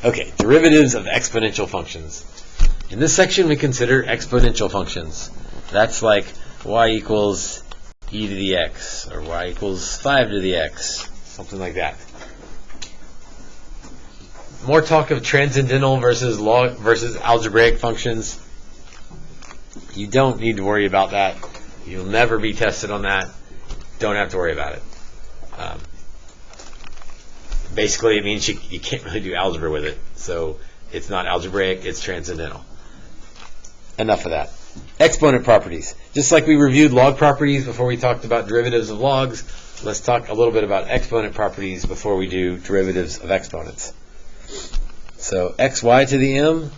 Okay, derivatives of exponential functions. In this section, we consider exponential functions. That's like y equals e to the x, or y equals 5 to the x, something like that. More talk of transcendental versus algebraic functions. You don't need to worry about that. You'll never be tested on that. Don't have to worry about it. Basically, it means you can't really do algebra with it. So it's not algebraic, it's transcendental. Enough of that. Exponent properties. Just like we reviewed log properties before we talked about derivatives of logs, let's talk a little bit about exponent properties before we do derivatives of exponents. So xy to the m,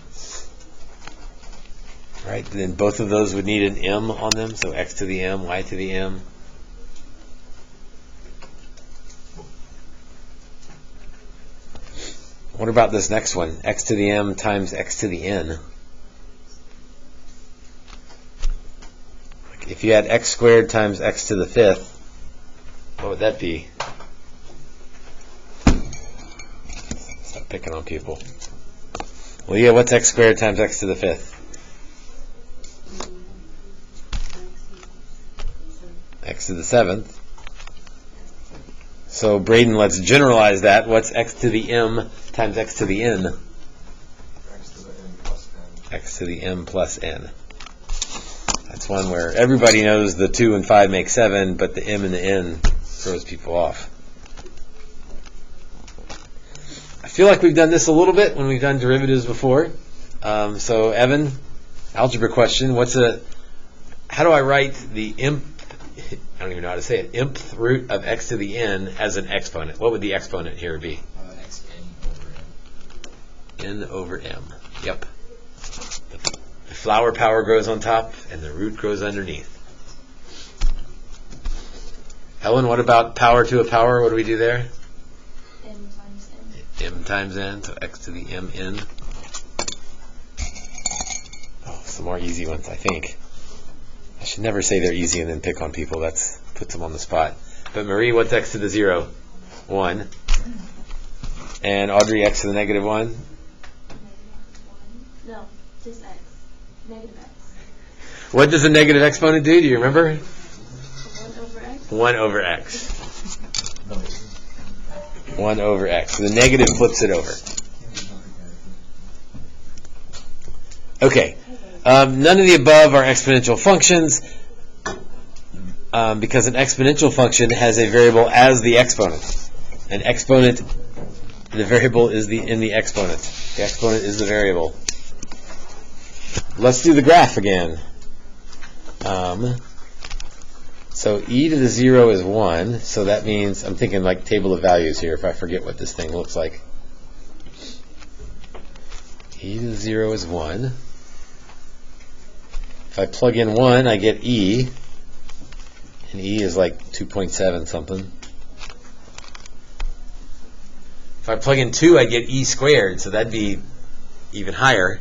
right? Then both of those would need an m on them. So x to the m, y to the m. What about this next one? X to the m times x to the n. If you had x squared times x to the fifth, what would that be? Stop picking on people. Well, yeah, what's x squared times x to the fifth? X to the seventh. So, Braden, let's generalize that. What's x to the m times x to the n? X to the m plus n. That's one where everybody knows the 2 and 5 make 7, but the m and the n throws people off. I feel like we've done this a little bit when we've done derivatives before. So, Evan, algebra question. How do I write the I don't even know how to say it, mth root of x to the n as an exponent? What would the exponent here be? N over m. Yep. The flower power grows on top, and the root grows underneath. Helen, what about power to a power? What do we do there? M times n. M times n, so x to the mn. Oh, some more easy ones, I think. I should never say they're easy and then pick on people. That puts them on the spot. But Marie, what's x to the 0? 1. And Audrey, x to the negative 1? No, just x. Negative x. What does a negative exponent do? Do you remember? 1 over x. 1 over x. 1 over x. So the negative flips it over. Okay. None of the above are exponential functions because an exponential function has a variable as the exponent. An exponent, the variable is in the exponent. The exponent is the variable. Let's do the graph again. So e to the 0 is 1, so that means, I'm thinking like table of values here if I forget what this thing looks like. E to the 0 is 1. If I plug in 1, I get e, and e is like 2.7 something. If I plug in 2, I get e squared, so that'd be even higher.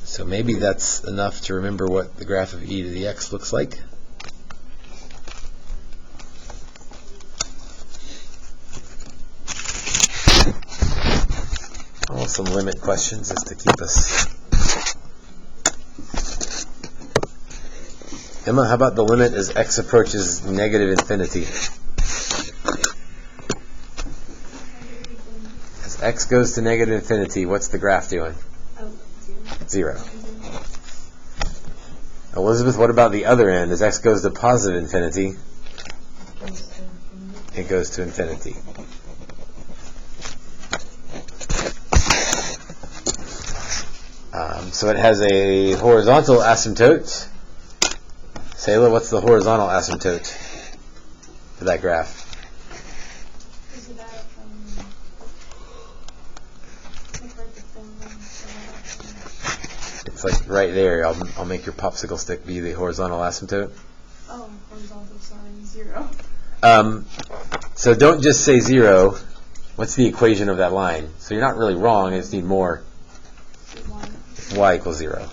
So maybe that's enough to remember what the graph of e to the x looks like. Oh, some limit questions just to keep us. Emma, how about the limit as x approaches negative infinity? As x goes to negative infinity, what's the graph doing? 0. Elizabeth, what about the other end? As x goes to positive infinity, it goes to infinity. So it has a horizontal asymptote. Sayla, what's the horizontal asymptote for that graph? Is it It's like right there. I'll make your popsicle stick be the horizontal asymptote. Oh, horizontal, sorry, 0. So don't just say 0. What's the equation of that line? So you're not really wrong. I just need more. 1. Y equals 0.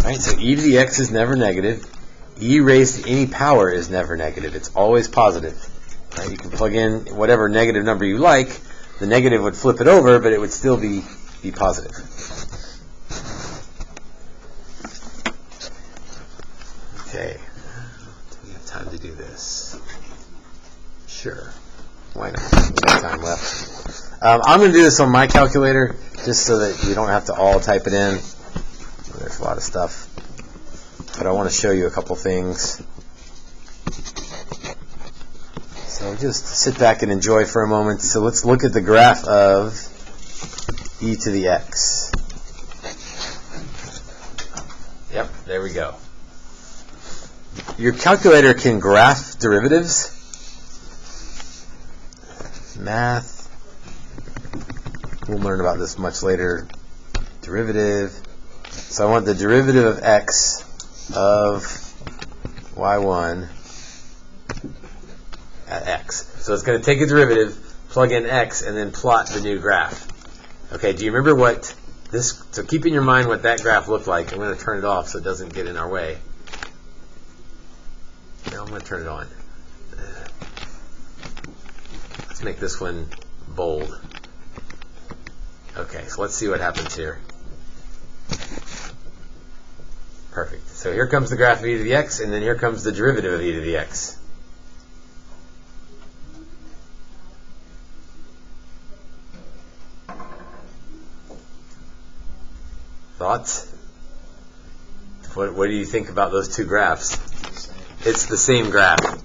Alright, so e to the x is never negative. e raised to any power is never negative. It's always positive. Right? You can plug in whatever negative number you like. The negative would flip it over, but it would still be positive. Okay. Do we have time to do this? Sure. Why not? We've got time left. I'm going to do this on my calculator just so that you don't have to all type it in. There's a lot of stuff. But I want to show you a couple things. So just sit back and enjoy for a moment. So let's look at the graph of e to the x. Yep, there we go. Your calculator can graph derivatives. Math. We'll learn about this much later. Derivative. So I want the derivative of x of y1 at x. So it's going to take a derivative, plug in x, and then plot the new graph. Okay, do you remember what this, so keep in your mind what that graph looked like. I'm going to turn it off so it doesn't get in our way. Now I'm going to turn it on. Let's make this one bold. Okay, so let's see what happens here. Perfect. So here comes the graph of e to the x, and then here comes the derivative of e to the x. Thoughts? What do you think about those two graphs? It's the same graph.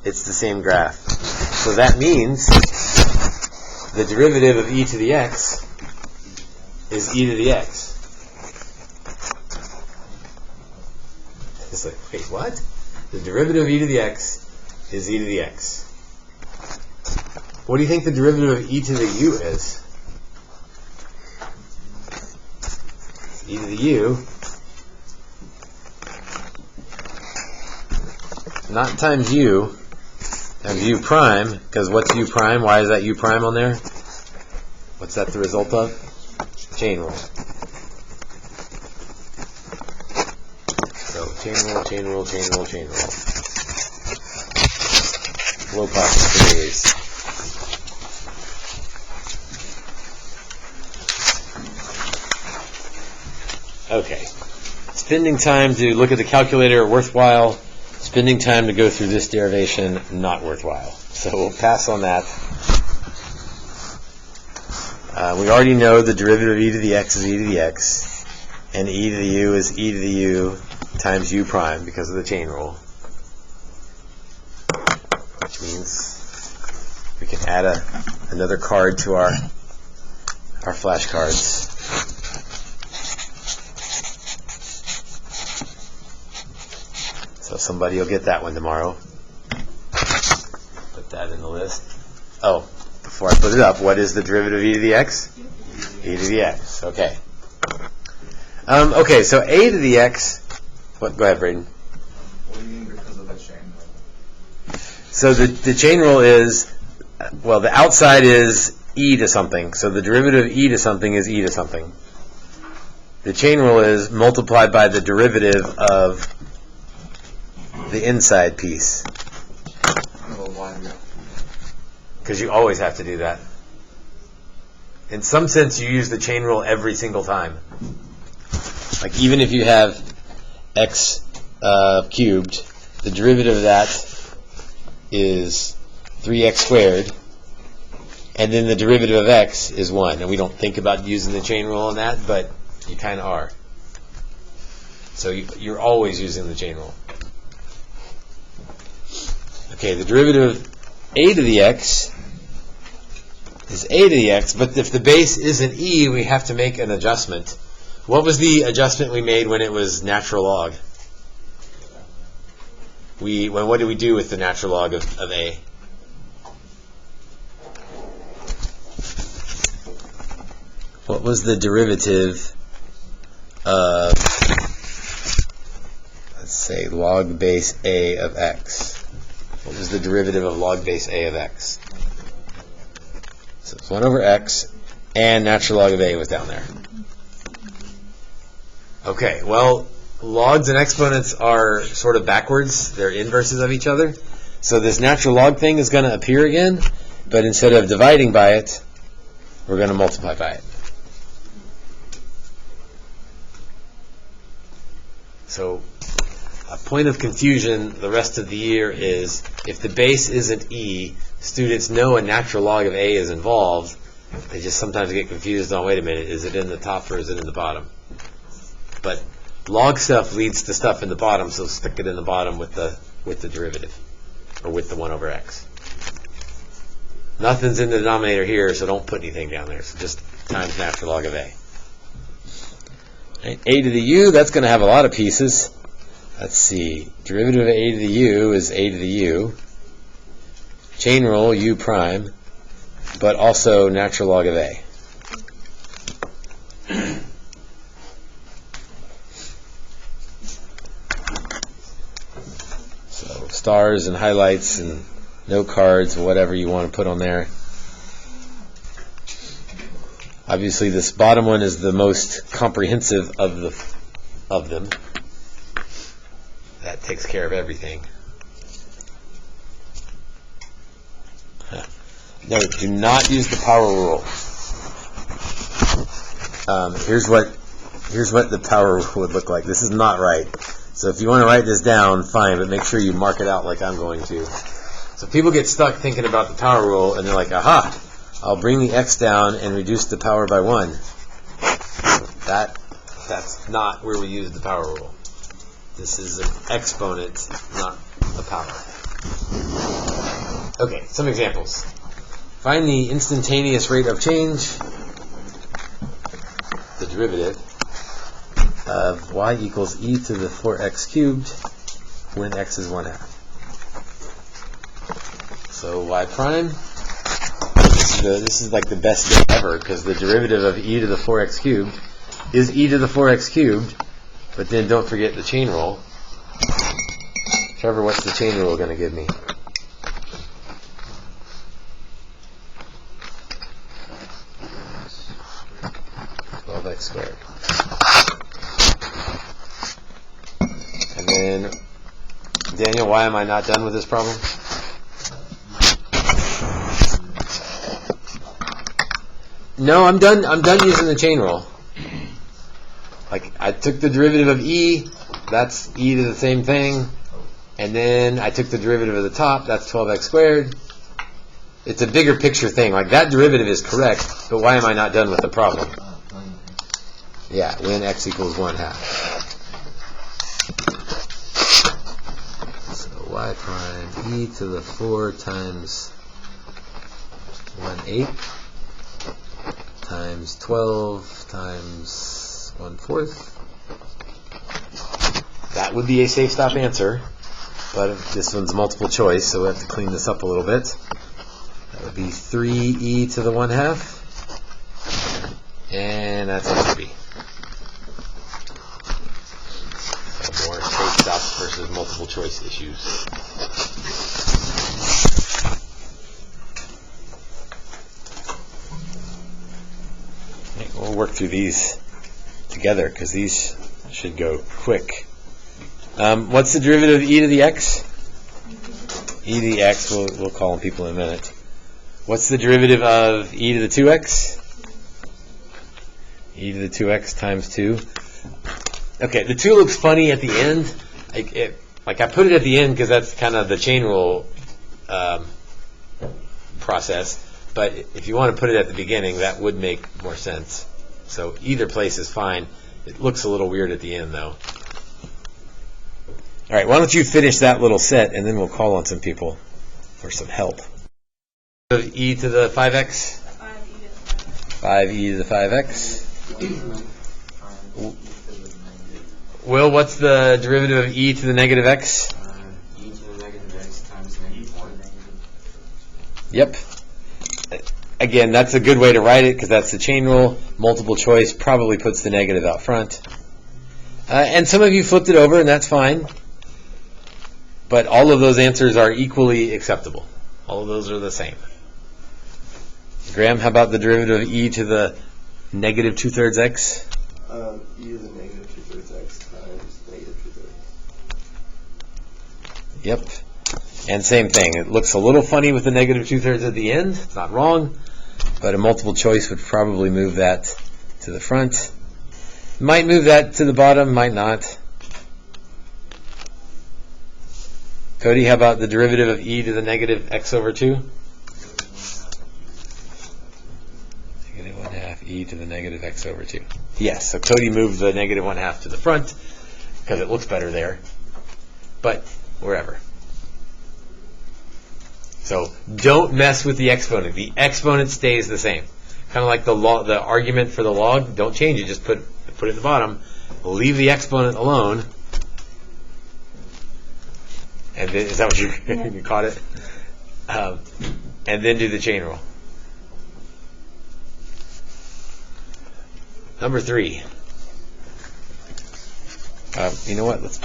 It's the same graph. So that means the derivative of e to the x is e to the x. It's like, wait, what? The derivative of e to the x is e to the x. What do you think the derivative of e to the u is? E to the u, not times u prime, because what's u prime? Why is that u prime on there? What's that the result of? Chain rule. So chain rule, chain rule, chain rule, chain rule. Low possibilities. Okay. Spending time to look at the calculator, worthwhile. Spending time to go through this derivation, not worthwhile. So we'll pass on that. We already know the derivative of e to the x is e to the x, and e to the u is e to the u times u prime because of the chain rule. Which means we can add another card to our flashcards. So somebody will get that one tomorrow. Put that in the list. Oh, before I put it up, what is the derivative of e to the x? E to the x. Okay. Okay, so a to the x. What? Go ahead, Braden. What do you mean because of the chain rule? So the chain rule is, well, the outside is e to something. So the derivative of e to something is e to something. The chain rule is multiplied by the derivative of the inside piece. Because you always have to do that. In some sense, you use the chain rule every single time. Like even if you have x cubed, the derivative of that is 3x squared, and then the derivative of x is 1. And we don't think about using the chain rule on that, but you kind of are. So you're always using the chain rule. Okay, the derivative of a to the x is a to the x, but if the base isn't e, we have to make an adjustment. What was the adjustment we made when it was natural log? What did we do with the natural log of a? What was the derivative of, let's say, log base a of x? What was the derivative of log base a of x? So it's 1 over x, and natural log of a was down there. Okay, well, logs and exponents are sort of backwards. They're inverses of each other. So this natural log thing is going to appear again, but instead of dividing by it, we're going to multiply by it. So a point of confusion the rest of the year is if the base isn't e, students know a natural log of a is involved. They just sometimes get confused on, wait a minute, is it in the top or is it in the bottom? But log stuff leads to stuff in the bottom, so stick it in the bottom with the derivative, or with the 1 over x. Nothing's in the denominator here, so don't put anything down there. So just times natural log of a. Right, a to the u, that's going to have a lot of pieces. Let's see. Derivative of a to the u is a to the u. Chain rule, u prime, but also natural log of a. So stars and highlights and note cards, whatever you want to put on there. Obviously, this bottom one is the most comprehensive of them. That takes care of everything. No, do not use the power rule. Here's what the power rule would look like. This is not right. So if you want to write this down, fine, but make sure you mark it out like I'm going to. So people get stuck thinking about the power rule, and they're like, aha, I'll bring the x down and reduce the power by 1. That's not where we use the power rule. This is an exponent, not a power. Okay, some examples. Find the instantaneous rate of change, the derivative, of y equals e to the 4x cubed when x is 1/2. So y prime, this is like the best thing ever, because the derivative of e to the 4x cubed is e to the 4x cubed, but then don't forget the chain rule. Trevor, what's the chain rule going to give me? X squared. And then, Daniel, why am I not done with this problem? No, I'm done using the chain rule. Like, I took the derivative of e, that's e to the same thing, and then I took the derivative of the top, that's 12x squared. It's a bigger picture thing. Like, that derivative is correct, but why am I not done with the problem? Yeah, when x equals 1/2. So y prime e to the 4 times 1/8 times 12 times 1/4. That would be a safe stop answer, but this one's multiple choice, so we have to clean this up a little bit. That would be 3e to the 1/2, and that's answer B. More safe stops versus multiple choice issues. Okay, we'll work through these together because these should go quick. What's the derivative of e to the x? E to the x, we'll call on people in a minute. What's the derivative of e to the 2x? E to the 2x times 2. Okay, the 2 looks funny at the end. Like I put it at the end because that's kind of the chain rule process. But if you want to put it at the beginning, that would make more sense. So either place is fine. It looks a little weird at the end, though. All right, why don't you finish that little set, and then we'll call on some people for some help. E to the 5x? 5e to the 5x. Will, what's the derivative of e to the negative x? E to the negative x times -1. Yep. Again, that's a good way to write it because that's the chain rule. Multiple choice probably puts the negative out front. And some of you flipped it over, and that's fine. But all of those answers are equally acceptable. All of those are the same. Graham, how about the derivative of e to the negative 2/3 x? E to the negative 2/3 x times negative 2/3. Yep. And same thing. It looks a little funny with the negative 2/3 at the end. It's not wrong, but a multiple choice would probably move that to the front. Might move that to the bottom, might not. Cody, how about the derivative of e to the negative x over 2? Negative 1/2 e to the negative x over 2. Yes, so Cody moved the negative 1/2 to the front because it looks better there. But wherever. So don't mess with the exponent. The exponent stays the same. Kind of like the argument for the log. Don't change it. Just put it at the bottom. Leave the exponent alone. And then, is that what you caught it? And then do the chain rule. Number 3. You know what? Let's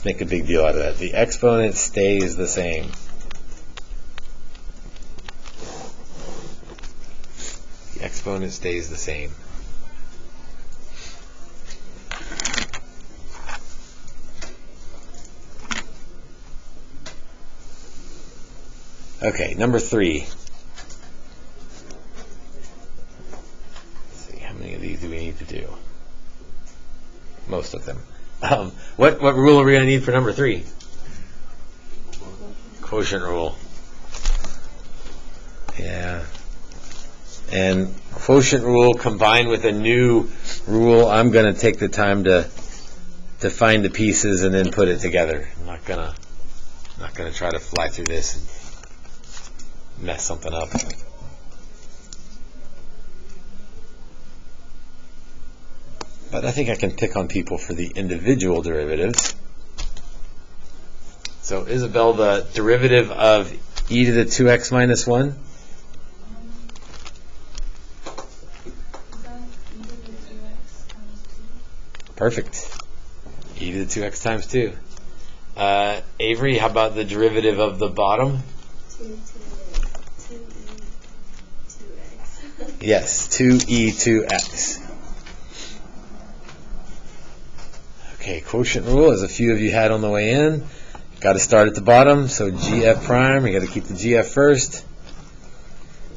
make a big deal out of that. The exponent stays the same. The exponent stays the same. Okay, number 3. Let's see, how many of these do we need to do? Most of them. What rule are we going to need for number 3? Quotient rule. Yeah. And quotient rule combined with a new rule, I'm going to take the time to find the pieces and then put it together. I'm not gonna try to fly through this and mess something up. But I think I can pick on people for the individual derivatives. So Isabel, the derivative of e to the 2x minus 1? Is that e to the 2x times 2? Perfect. E to the 2x times 2. Avery, how about the derivative of the bottom? 2e 2x. Yes, 2e2x. Okay, quotient rule, as a few of you had on the way in. Got to start at the bottom, so gf prime, you got to keep the gf first.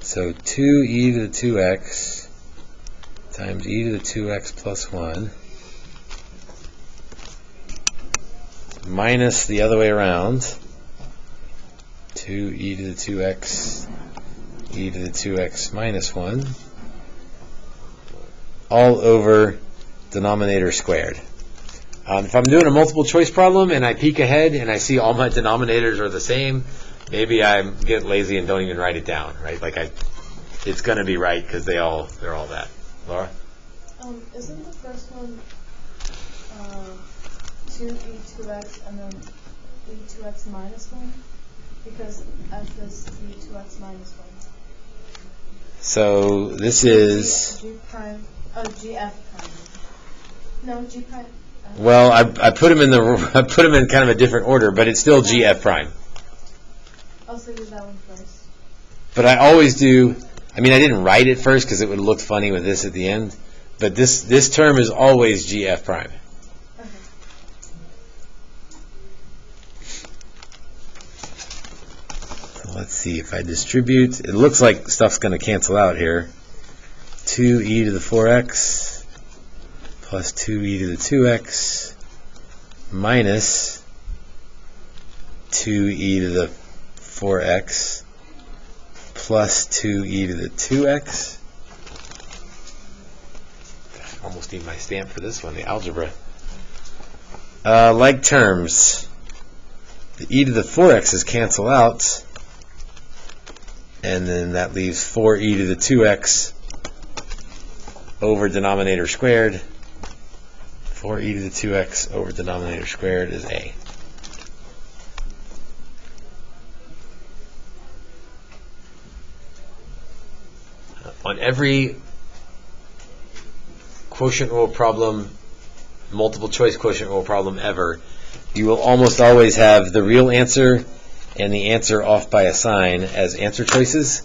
So 2e to the 2x times e to the 2x plus 1 minus the other way around, 2e to the 2x e to the 2x minus 1 all over denominator squared. If I'm doing a multiple choice problem and I peek ahead and I see all my denominators are the same, maybe I get lazy and don't even write it down, right? Like it's going to be right because they're all that. Laura? Isn't the first one 2e2x and then e2x minus 1? Because f is e2x minus 1. So this is... G prime, gf prime. No, g prime. Well, I put them in kind of a different order, but it's still gf prime. Also use that one first. But I always do. I mean, I didn't write it first because it would look funny with this at the end. But this term is always gf prime. Okay. So let's see if I distribute. It looks like stuff's going to cancel out here. 2e to the 4x plus 2e to the 2x minus 2e to the 4x plus 2e to the 2x. I almost need my stamp for this one, the algebra. Like terms, the e to the 4x's cancel out, and then that leaves 4e to the 2x over denominator squared. 4e to the 2x over denominator squared is a. On every quotient rule problem, multiple choice quotient rule problem ever, you will almost always have the real answer and the answer off by a sign as answer choices,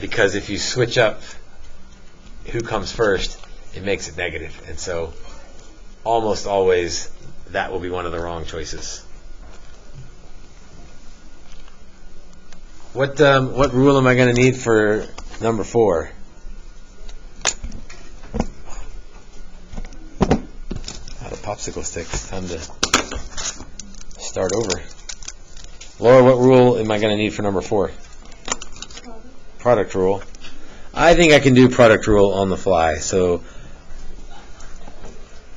because if you switch up who comes first, it makes it negative. And so almost always that will be one of the wrong choices. What rule am I going to need for number 4? Out of popsicle sticks. Time to start over. Laura, what rule am I going to need for number 4? Product rule. I think I can do product rule on the fly. So,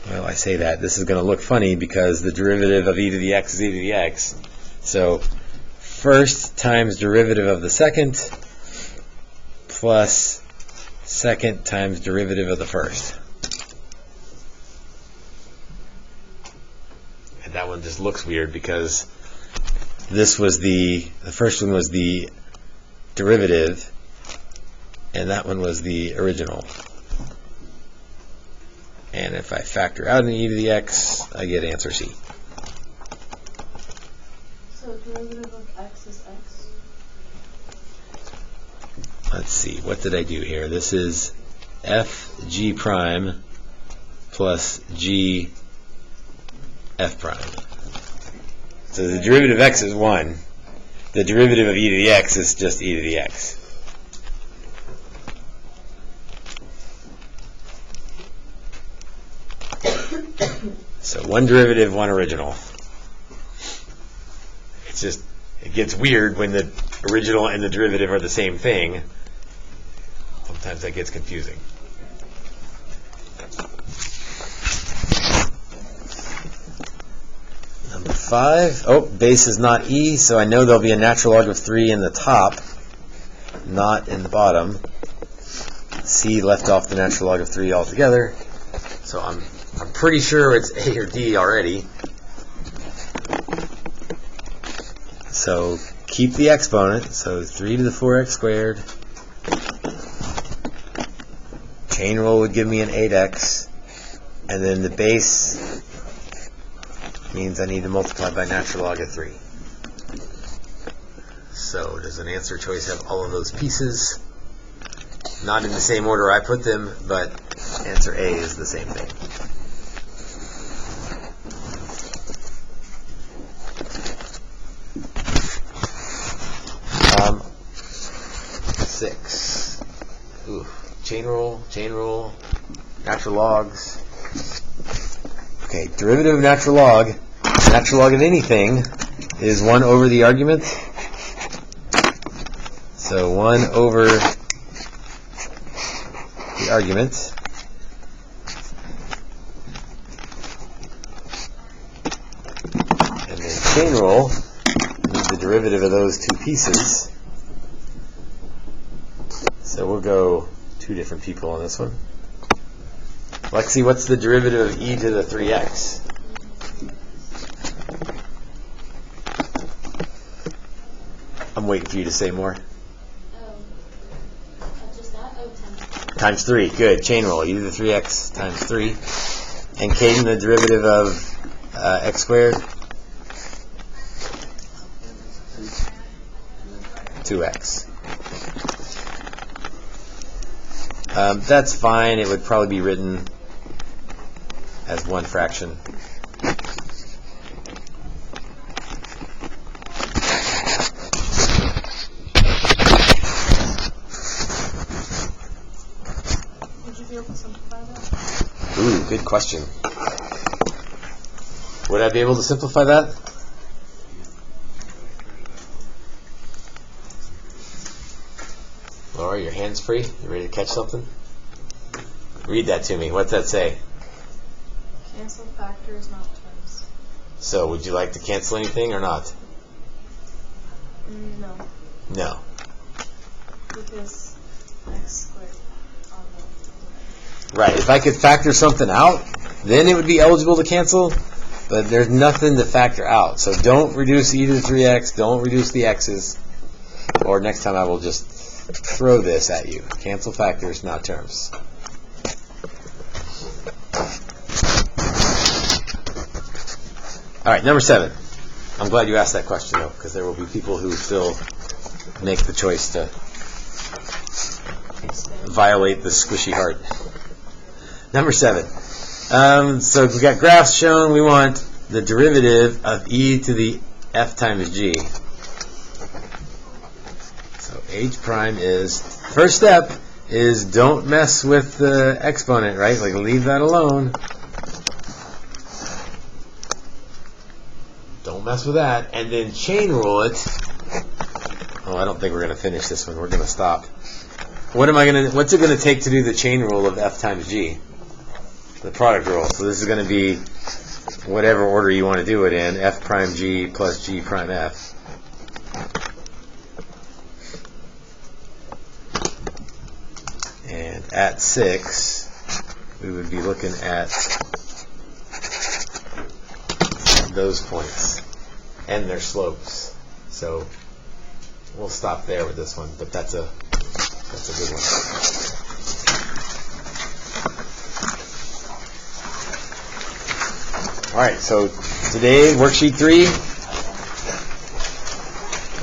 well, I say that. This is going to look funny because the derivative of e to the x is e to the x. So, first times derivative of the second plus second times derivative of the first. And that one just looks weird because this was the first one was the derivative and that one was the original. And if I factor out an e to the x, I get answer C. So derivative of x is x? Let's see, what did I do here? This is f g prime plus g f prime. So the derivative of x is 1. The derivative of e to the x is just e to the x. So one derivative, one original. It's just, it gets weird when the original and the derivative are the same thing. Sometimes that gets confusing. Number 5. Oh, base is not e, so I know there'll be a natural log of 3 in the top, not in the bottom. C left off the natural log of 3 altogether. So I'm pretty sure it's A or D already. So keep the exponent. So 3 to the 4x squared. Chain rule would give me an 8x. And then the base means I need to multiply by natural log of 3. So does an answer choice have all of those pieces? Not in the same order I put them, but answer A is the same thing. Six. Ooh. Chain rule, natural logs. Okay, derivative of natural log of anything is 1 over the argument. So 1 over the argument. And then chain rule is the derivative of those two pieces. So we'll go 2 different people on this one. Lexi, what's the derivative of e to the 3x? I'm waiting for you to say more. Just that? Times 3. Good. Chain rule. E to the 3x times 3. And Caden, the derivative of x squared? 2x. That's fine. It would probably be written as one fraction. Would you be able to simplify that? Ooh, good question. Would I be able to simplify that? Laura, your hand's free? You ready to catch something? Read that to me. What's that say? Cancel factors, not terms. So, would you like to cancel anything or not? No, No. because x squared on the Right. If I could factor something out, then it would be eligible to cancel, but there's nothing to factor out. So don't reduce e to the 3x, don't reduce the x's, or next time I will just throw this at you. Cancel factors, not terms. All right, number 7. I'm glad you asked that question, though, because there will be people who still make the choice to expand. violate the squishy heart. Number 7. So we got graphs shown. We want the derivative of e to the f times g. So h prime is, first step is don't mess with the exponent, right? Like leave that alone. Don't mess with that. And then chain rule it. Oh, I don't think we're going to finish this one. We're going to stop. What's it going to take to do the chain rule of f times g? The product rule. So this is going to be whatever order you want to do it in, f prime g plus g prime f. And at 6, we would be looking at those points and their slopes. So we'll stop there with this one, but that's a good one. All right, so today, worksheet 3,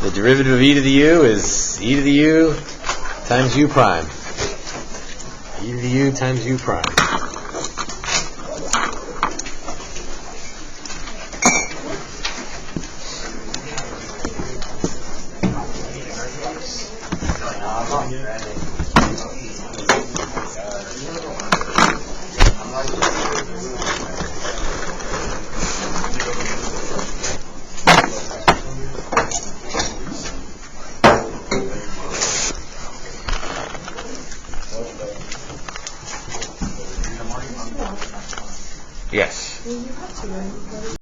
the derivative of e to the u is e to the u times u prime. E to the u times u prime. Yes. Well, you have to, right?